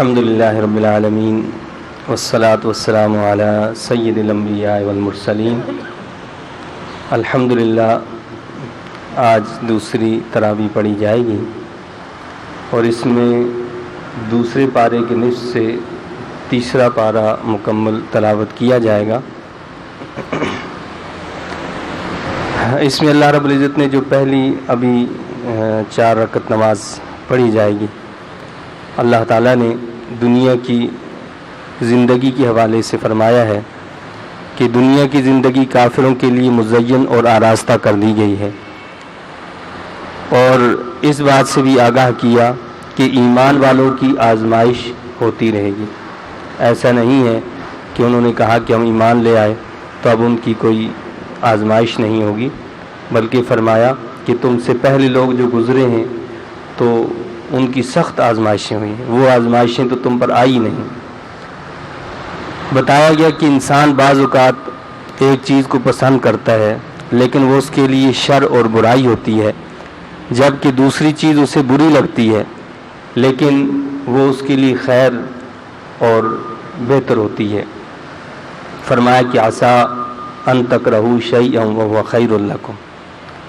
الحمد للہ رب العالمین والصلاة والسلام علی سید الانبیاء والمرسلین۔ الحمد للہ آج دوسری تراویح پڑھی جائے گی اور اس میں دوسرے پارے کے نصف سے تیسرا پارہ مکمل تلاوت کیا جائے گا۔ اس میں اللہ رب العزت نے جو پہلی ابھی 4 رکعت نماز پڑھی جائے گی، اللہ تعالیٰ نے دنیا کی زندگی کے حوالے سے فرمایا ہے کہ دنیا کی زندگی کافروں کے لیے مزین اور آراستہ کر دی گئی ہے، اور اس بات سے بھی آگاہ کیا کہ ایمان والوں کی آزمائش ہوتی رہے گی۔ ایسا نہیں ہے کہ انہوں نے کہا کہ ہم ایمان لے آئے تو اب ان کی کوئی آزمائش نہیں ہوگی، بلکہ فرمایا کہ تم سے پہلے لوگ جو گزرے ہیں تو ان کی سخت آزمائشیں ہوئی ہیں، وہ آزمائشیں تو تم پر آئی نہیں۔ بتایا گیا کہ انسان بعض اوقات ایک چیز کو پسند کرتا ہے لیکن وہ اس کے لیے شر اور برائی ہوتی ہے، جبکہ دوسری چیز اسے بری لگتی ہے لیکن وہ اس کے لیے خیر اور بہتر ہوتی ہے۔ فرمایا کہ عسیٰ ان تکرہوا شیئا وہو خیر لکم،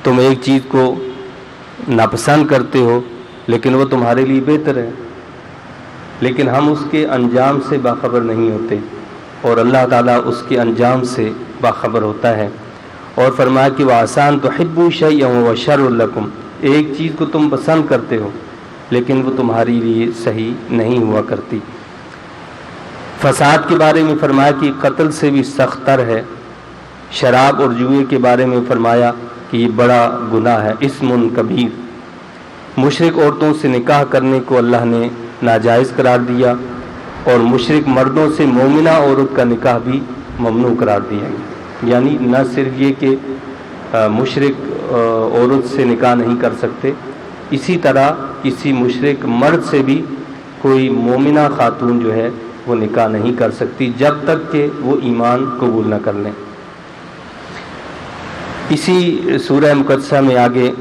تم ایک چیز کو ناپسند کرتے ہو لیکن وہ تمہارے لیے بہتر ہے، لیکن ہم اس کے انجام سے باخبر نہیں ہوتے اور اللہ تعالیٰ اس کے انجام سے باخبر ہوتا ہے۔ اور فرمایا کہ وَعَسَىٰ أَن تُحِبُّوا شَيْئًا وَهُوَ شَرٌّ لَكُمْ، ایک چیز کو تم پسند کرتے ہو لیکن وہ تمہارے لیے صحیح نہیں ہوا کرتی۔ فساد کے بارے میں فرمایا کہ قتل سے بھی سخت تر ہے۔ شراب اور جوئے کے بارے میں فرمایا کہ یہ بڑا گناہ ہے، اسم کبیر۔ مشرک عورتوں سے نکاح کرنے کو اللہ نے ناجائز قرار دیا اور مشرک مردوں سے مومنہ عورت کا نکاح بھی ممنوع قرار دیا گیا۔ یعنی نہ صرف یہ کہ مشرک عورت سے نکاح نہیں کر سکتے، اسی طرح کسی مشرک مرد سے بھی کوئی مومنہ خاتون جو ہے وہ نکاح نہیں کر سکتی جب تک کہ وہ ایمان قبول نہ کر لیں۔ اسی سورہ مقدسہ میں آگے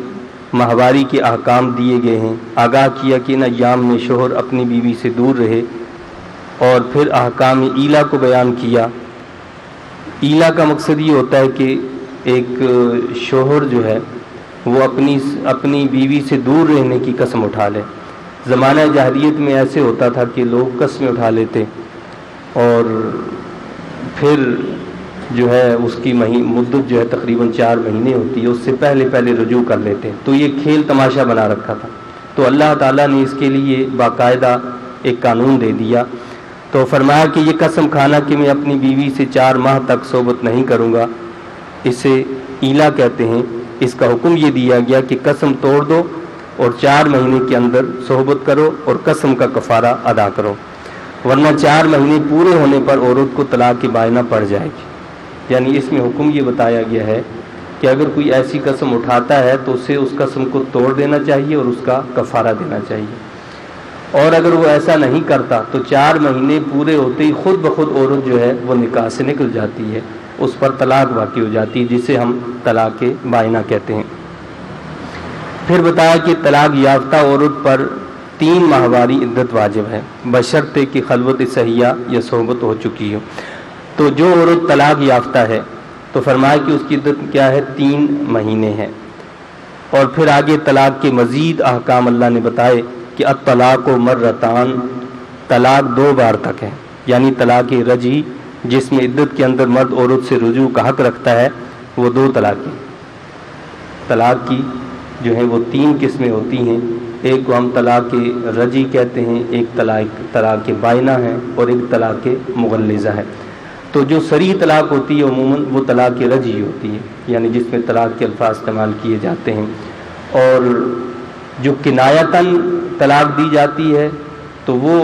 ماہواری کے احکام دیے گئے ہیں، آگاہ کیا کہ ان ایام میں شوہر اپنی بیوی سے دور رہے، اور پھر احکام ایلا کو بیان کیا۔ ایلا کا مقصد یہ ہوتا ہے کہ ایک شوہر جو ہے وہ اپنی بیوی سے دور رہنے کی قسم اٹھا لے۔ زمانہ جاہلیت میں ایسے ہوتا تھا کہ لوگ قسمیں اٹھا لیتے اور پھر جو ہے اس کی مدت جو ہے تقریباً 4 مہینے ہوتی ہے، اس سے پہلے رجوع کر لیتے، تو یہ کھیل تماشا بنا رکھا تھا۔ تو اللہ تعالیٰ نے اس کے لیے باقاعدہ ایک قانون دے دیا، تو فرمایا کہ یہ قسم کھانا کہ میں اپنی بیوی سے 4 ماہ تک صحبت نہیں کروں گا، اسے ایلا کہتے ہیں۔ اس کا حکم یہ دیا گیا کہ قسم توڑ دو اور 4 مہینے کے اندر صحبت کرو اور قسم کا کفارہ ادا کرو، ورنہ 4 مہینے پورے ہونے پر عورت کو طلاق بائنہ پڑ جائے گی۔ یعنی اس میں حکم یہ بتایا گیا ہے کہ اگر کوئی ایسی قسم اٹھاتا ہے تو اسے اس قسم کو توڑ دینا چاہیے اور اس کا کفارہ دینا چاہیے، اور اگر وہ ایسا نہیں کرتا تو 4 مہینے پورے ہوتے ہی خود بخود عورت جو ہے وہ نکاح سے نکل جاتی ہے، اس پر طلاق واقع ہو جاتی ہے، جسے ہم طلاق بائنہ کہتے ہیں۔ پھر بتایا کہ طلاق یافتہ عورت پر 3 ماہواری عدت واجب ہے، بشرطے کہ خلوت صحیحہ یا صحبت ہو چکی ہو۔ تو جو عورت طلاق یافتہ ہے تو فرمایا کہ اس کی عدت کیا ہے، 3 مہینے ہے۔ اور پھر آگے طلاق کے مزید احکام اللہ نے بتائے کہ الطلاق مرتان، طلاق 2 بار تک ہے، یعنی طلاق رجعی جس میں عدت کے اندر مرد عورت سے رجوع کا حق رکھتا ہے، وہ 2 طلاقیں۔ طلاق کی جو ہیں وہ 3 قسمیں ہوتی ہیں، ایک کو ہم طلاق رجعی کہتے ہیں، ایک طلاق بائنہ ہے اور ایک طلاق مغلظہ ہے۔ تو جو صریح طلاق ہوتی ہے عموماً وہ طلاق رجعی ہوتی ہے، یعنی جس میں طلاق کے الفاظ استعمال کیے جاتے ہیں، اور جو کنایتاً طلاق دی جاتی ہے تو وہ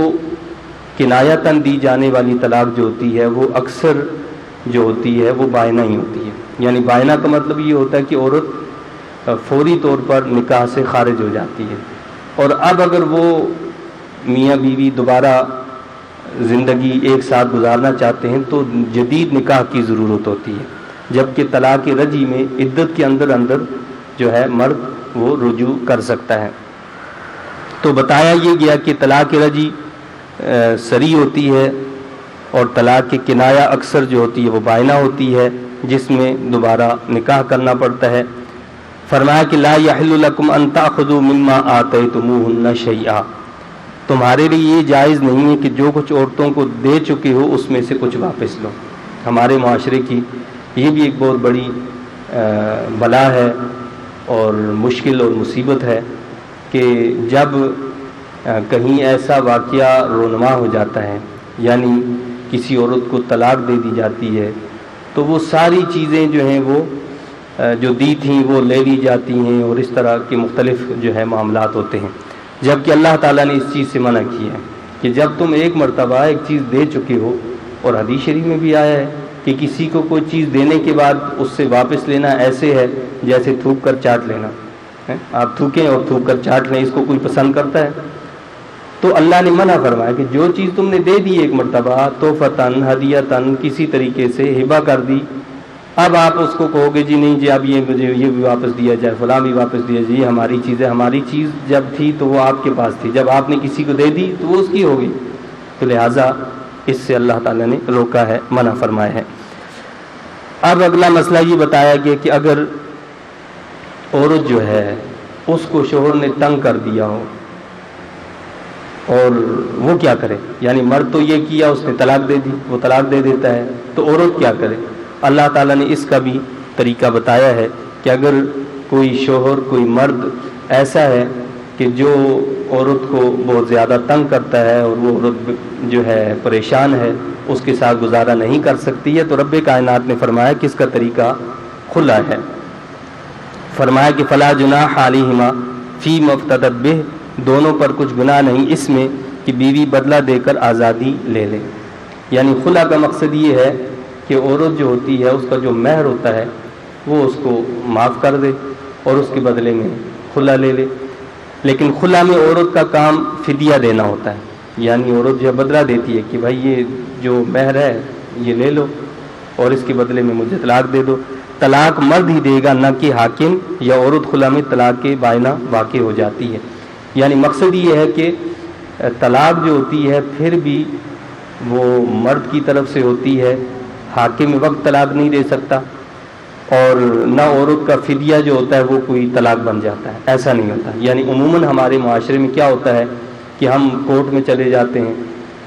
کنایتاً دی جانے والی طلاق جو ہوتی ہے وہ اکثر جو ہوتی ہے وہ بائنہ ہی ہوتی ہے۔ یعنی بائنہ کا مطلب یہ ہوتا ہے کہ عورت فوری طور پر نکاح سے خارج ہو جاتی ہے، اور اب اگر وہ میاں بیوی دوبارہ زندگی ایک ساتھ گزارنا چاہتے ہیں تو جدید نکاح کی ضرورت ہوتی ہے، جبکہ طلاق رجعی میں عدت کے اندر جو ہے مرد وہ رجوع کر سکتا ہے۔ تو بتایا یہ گیا کہ طلاق رجعی سری ہوتی ہے، اور طلاق کی کنایہ اکثر جو ہوتی ہے وہ بائنہ ہوتی ہے، جس میں دوبارہ نکاح کرنا پڑتا ہے۔ فرمایا کہ لا یحل لکم ان تاخذوا مما آتیتموہن شیئا، تمہارے لیے یہ جائز نہیں ہے کہ جو کچھ عورتوں کو دے چکے ہو اس میں سے کچھ واپس لو۔ ہمارے معاشرے کی یہ بھی ایک بہت بڑی بلا ہے اور مشکل اور مصیبت ہے کہ جب کہیں ایسا واقعہ رونما ہو جاتا ہے، یعنی کسی عورت کو طلاق دے دی جاتی ہے، تو وہ ساری چیزیں جو ہیں وہ جو دی تھیں وہ لے لی جاتی ہیں، اور اس طرح کے مختلف جو ہے معاملات ہوتے ہیں، جبکہ اللہ تعالیٰ نے اس چیز سے منع کیا ہے کہ جب تم ایک مرتبہ ایک چیز دے چکے ہو، اور حدیث شریف میں بھی آیا ہے کہ کسی کو کوئی چیز دینے کے بعد اس سے واپس لینا ایسے ہے جیسے تھوک کر چاٹ لینا، آپ تھوکیں اور تھوک کر چاٹ لیں، اس کو کوئی پسند کرتا ہے؟ تو اللہ نے منع فرمایا کہ جو چیز تم نے دے دی ایک مرتبہ، تحفتاً ہدیتاً، کسی طریقے سے ہبہ کر دی، اب آپ اس کو کہو گے جی نہیں جی اب یہ مجھے یہ بھی واپس دیا جائے، فلاں بھی واپس دیا جائے، یہ ہماری چیز ہے، ہماری چیز جب تھی تو وہ آپ کے پاس تھی، جب آپ نے کسی کو دے دی تو وہ اس کی ہوگی، تو لہٰذا اس سے اللہ تعالیٰ نے روکا ہے، منع فرمایا ہے۔ اب اگلا مسئلہ یہ بتایا گیا کہ اگر عورت جو ہے اس کو شوہر نے تنگ کر دیا ہو اور وہ کیا کرے، یعنی مرد تو یہ کیا اس نے طلاق دے دی، وہ طلاق دے دیتا ہے، تو عورت کیا کرے؟ اللہ تعالیٰ نے اس کا بھی طریقہ بتایا ہے کہ اگر کوئی شوہر کوئی مرد ایسا ہے کہ جو عورت کو بہت زیادہ تنگ کرتا ہے اور وہ عورت جو ہے پریشان ہے، اس کے ساتھ گزارا نہیں کر سکتی ہے، تو رب کائنات نے فرمایا کہ اس کا طریقہ کھلا ہے۔ فرمایا کہ فلا جناح علیہما فی مفتدت بہ، دونوں پر کچھ گناہ نہیں اس میں کہ بیوی بدلہ دے کر آزادی لے لے، یعنی خلا کا مقصد یہ ہے کہ عورت جو ہوتی ہے اس کا جو مہر ہوتا ہے وہ اس کو معاف کر دے اور اس کے بدلے میں خلا لے لے، لیکن خلا میں عورت کا کام فدیہ دینا ہوتا ہے، یعنی عورت جو بدلہ دیتی ہے کہ بھائی یہ جو مہر ہے یہ لے لو اور اس کے بدلے میں مجھے طلاق دے دو۔ طلاق مرد ہی دے گا، نہ کہ حاکم یا عورت خلا میں طلاق کے بائنہ واقع ہو جاتی ہے، یعنی مقصد یہ ہے کہ طلاق جو ہوتی ہے پھر بھی وہ مرد کی طرف سے ہوتی ہے، حاکم وقت طلاق نہیں دے سکتا، اور نہ عورت کا فدیہ جو ہوتا ہے وہ کوئی طلاق بن جاتا ہے، ایسا نہیں ہوتا۔ یعنی عموماً ہمارے معاشرے میں کیا ہوتا ہے کہ ہم کورٹ میں چلے جاتے ہیں،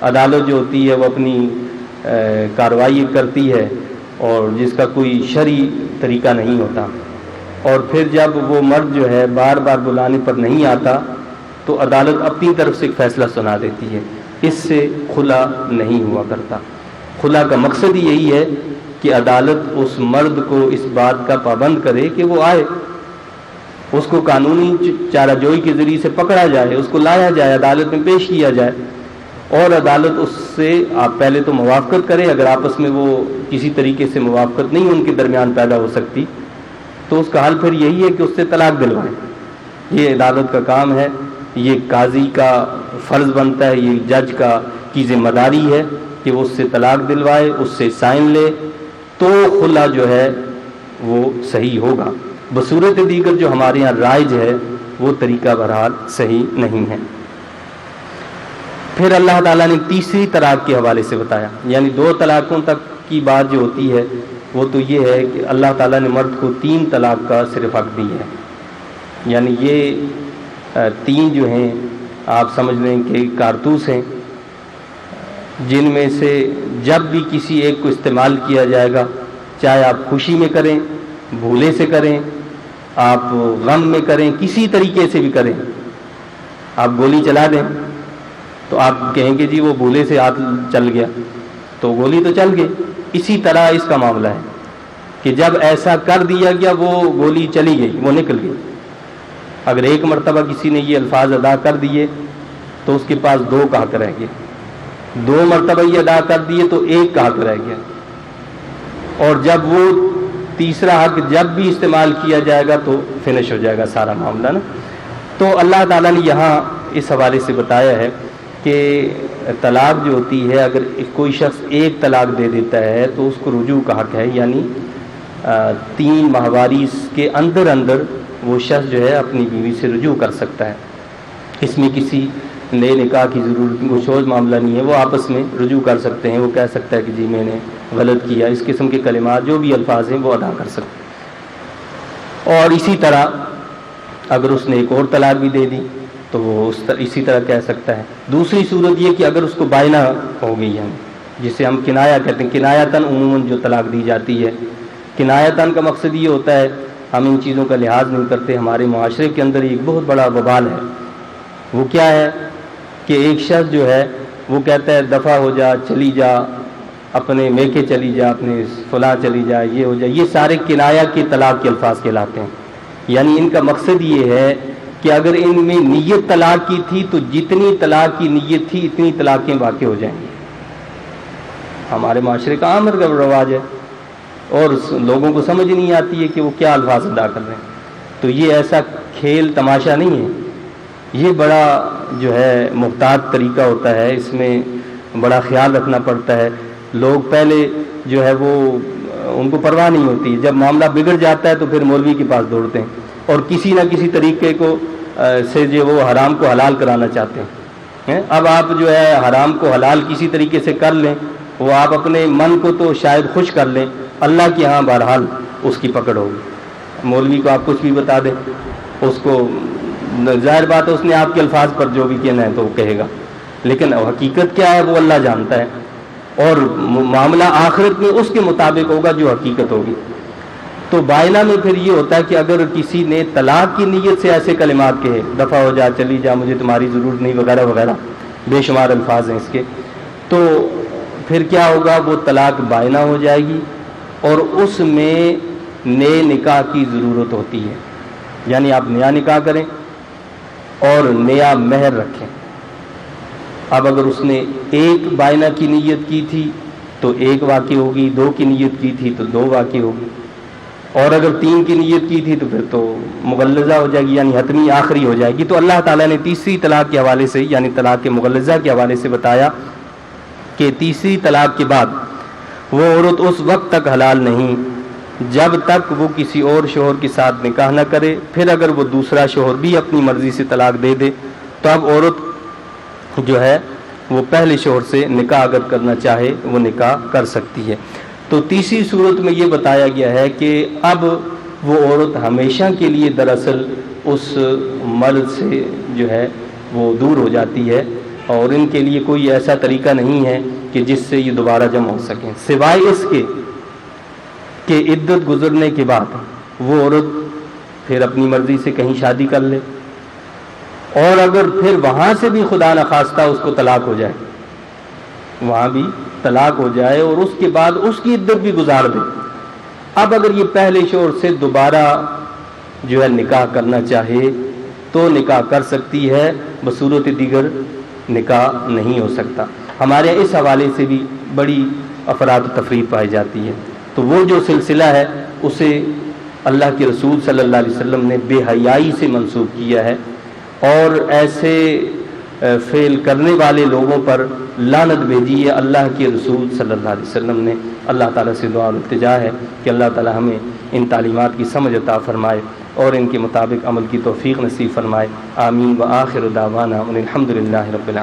عدالت جو ہوتی ہے وہ اپنی کارروائی کرتی ہے اور جس کا کوئی شرعی طریقہ نہیں ہوتا، اور پھر جب وہ مرد جو ہے بار بار بلانے پر نہیں آتا تو عدالت اپنی طرف سے ایک فیصلہ سنا دیتی ہے، اس سے خلا نہیں ہوا کرتا۔ خلا کا مقصد ہی یہی ہے کہ عدالت اس مرد کو اس بات کا پابند کرے کہ وہ آئے، اس کو قانونی چارہ جوئی کے ذریعے سے پکڑا جائے، اس کو لایا جائے، عدالت میں پیش کیا جائے، اور عدالت اس سے آپ پہلے تو موافقت کرے، اگر آپس میں وہ کسی طریقے سے موافقت نہیں ان کے درمیان پیدا ہو سکتی تو اس کا حل پھر یہی ہے کہ اس سے طلاق دلوائیں۔ یہ عدالت کا کام ہے، یہ قاضی کا فرض بنتا ہے، یہ جج کی ذمہ داری ہے کہ وہ اس سے طلاق دلوائے، اس سے سائن لے، تو خلا جو ہے وہ صحیح ہوگا۔ بصورت دیگر جو ہمارے یہاں رائج ہے وہ طریقہ بہرحال صحیح نہیں ہے۔ پھر اللہ تعالیٰ نے تیسری طلاق کے حوالے سے بتایا، یعنی 2 طلاقوں تک کی بات جو ہوتی ہے وہ تو یہ ہے کہ اللہ تعالیٰ نے مرد کو 3 طلاق کا صرف حق دی ہے، یعنی یہ 3 جو ہیں آپ سمجھ لیں کہ کارتوس ہیں، جن میں سے جب بھی کسی ایک کو استعمال کیا جائے گا، چاہے آپ خوشی میں کریں، بھولے سے کریں، آپ غم میں کریں، کسی طریقے سے بھی کریں، آپ گولی چلا دیں تو آپ کہیں گے جی وہ بھولے سے ہاتھ چل گیا تو گولی تو چل گئی، اسی طرح اس کا معاملہ ہے کہ جب ایسا کر دیا گیا وہ گولی چلی گئی، وہ نکل گئی۔ اگر ایک مرتبہ کسی نے یہ الفاظ ادا کر دیے تو اس کے پاس 2 کا حق رہ گیا، 2 مرتبہ یہ ادا کر دیے تو 1 کا حق رہ گیا، اور جب وہ تیسرا حق جب بھی استعمال کیا جائے گا تو فنش ہو جائے گا سارا معاملہ نا۔ تو اللہ تعالیٰ نے یہاں اس حوالے سے بتایا ہے کہ طلاق جو ہوتی ہے اگر کوئی شخص 1 طلاق دے دیتا ہے تو اس کو رجوع کا حق ہے، یعنی 3 ماہواری کے اندر وہ شخص جو ہے اپنی بیوی سے رجوع کر سکتا ہے، اس میں کسی نئے نکاح کی ضرورت کچھ اور معاملہ نہیں ہے، وہ آپس میں رجوع کر سکتے ہیں، وہ کہہ سکتا ہے کہ جی میں نے غلط کیا، اس قسم کے کلمات جو بھی الفاظ ہیں وہ ادا کر سکتے ہیں۔ اور اسی طرح اگر اس نے ایک اور طلاق بھی دے دی تو وہ اسی طرح کہہ سکتا ہے۔ دوسری صورت یہ کہ اگر اس کو بائنہ ہو گئی ہے، جسے ہم کنایا کہتے ہیں، کنایتاً عموماً جو طلاق دی جاتی ہے، کنایتاً کا مقصد یہ ہوتا ہے ہم ان چیزوں کا لحاظ نہیں کرتے، ہمارے معاشرے کے اندر ایک بہت بڑا وبال ہے۔ وہ کیا ہے کہ ایک شخص جو ہے وہ کہتا ہے دفع ہو جا، چلی جا، اپنے میکے چلی جا، اپنے فلاں چلی جا، یہ ہو جائے، یہ سارے کنایا کے طلاق کے الفاظ کہلاتے ہیں۔ یعنی ان کا مقصد یہ ہے کہ اگر ان میں نیت طلاق کی تھی تو جتنی طلاق کی نیت تھی اتنی طلاقیں واقع ہو جائیں گی۔ ہمارے معاشرے کا عام رواج ہے اور لوگوں کو سمجھ نہیں آتی ہے کہ وہ کیا الفاظ ادا کر رہے ہیں۔ تو یہ ایسا کھیل تماشا نہیں ہے، یہ بڑا جو ہے محتاط طریقہ ہوتا ہے، اس میں بڑا خیال رکھنا پڑتا ہے۔ لوگ پہلے جو ہے وہ ان کو پرواہ نہیں ہوتی، جب معاملہ بگڑ جاتا ہے تو پھر مولوی کے پاس دوڑتے ہیں اور کسی نہ کسی طریقے کو سے جو وہ حرام کو حلال کرانا چاہتے ہیں۔ اب آپ جو ہے حرام کو حلال کسی طریقے سے کر لیں، وہ آپ اپنے من کو تو شاید خوش کر لیں، اللہ کی ہاں بہرحال اس کی پکڑ ہوگی۔ مولوی کو آپ کچھ بھی بتا دیں، اس کو ظاہر بات ہے اس نے آپ کے الفاظ پر جو بھی کہنا ہے تو وہ کہے گا، لیکن حقیقت کیا ہے وہ اللہ جانتا ہے، اور معاملہ آخرت میں اس کے مطابق ہوگا جو حقیقت ہوگی۔ تو بائنہ میں پھر یہ ہوتا ہے کہ اگر کسی نے طلاق کی نیت سے ایسے کلمات کہے، دفع ہو جا، چلی جا، مجھے تمہاری ضرورت نہیں، وغیرہ وغیرہ، بے شمار الفاظ ہیں اس کے، تو پھر کیا ہوگا، وہ طلاق بائنہ ہو جائے گی اور اس میں نئے نکاح کی ضرورت ہوتی ہے۔ یعنی آپ نیا نکاح کریں اور نیا مہر رکھیں۔ اب اگر اس نے ایک بائنہ کی نیت کی تھی تو ایک واقع ہوگی، 2 کی نیت کی تھی تو 2 واقع ہوگی، اور اگر 3 کی نیت کی تھی تو پھر تو مغلظہ ہو جائے گی، یعنی حتمی آخری ہو جائے گی۔ تو اللہ تعالیٰ نے تیسری طلاق کے حوالے سے، یعنی طلاق کے مغلظہ کے حوالے سے بتایا کہ تیسری طلاق کے بعد وہ عورت اس وقت تک حلال نہیں جب تک وہ کسی اور شوہر کے ساتھ نکاح نہ کرے۔ پھر اگر وہ دوسرا شوہر بھی اپنی مرضی سے طلاق دے دے تو اب عورت جو ہے وہ پہلے شوہر سے نکاح اگر کرنا چاہے وہ نکاح کر سکتی ہے۔ تو تیسری صورت میں یہ بتایا گیا ہے کہ اب وہ عورت ہمیشہ کے لیے دراصل اس مرد سے جو ہے وہ دور ہو جاتی ہے، اور ان کے لیے کوئی ایسا طریقہ نہیں ہے کہ جس سے یہ دوبارہ جمع ہو سکیں، سوائے اس کے کہ عدت گزرنے کے بعد وہ عورت پھر اپنی مرضی سے کہیں شادی کر لے، اور اگر پھر وہاں سے بھی خدا نخواستہ اس کو طلاق ہو جائے، وہاں بھی طلاق ہو جائے اور اس کے بعد اس کی عدت بھی گزار دے، اب اگر یہ پہلے شوہر سے دوبارہ جو ہے نکاح کرنا چاہے تو نکاح کر سکتی ہے، بصورت دیگر نکاح نہیں ہو سکتا۔ ہمارے اس حوالے سے بھی بڑی افراد و تفریق پائی جاتی ہے۔ تو وہ جو سلسلہ ہے اسے اللہ کے رسول صلی اللہ علیہ وسلم نے بے حیائی سے منسوخ کیا ہے، اور ایسے فعل کرنے والے لوگوں پر لعنت بھیجی ہے اللہ کے رسول صلی اللہ علیہ وسلم نے۔ اللہ تعالیٰ سے دعا و التجا ہے کہ اللہ تعالیٰ ہمیں ان تعلیمات کی سمجھ عطا فرمائے اور ان کے مطابق عمل کی توفیق نصیب فرمائے۔ آمین۔ وآخر دعوانا ان الحمد للہ رب العالمین۔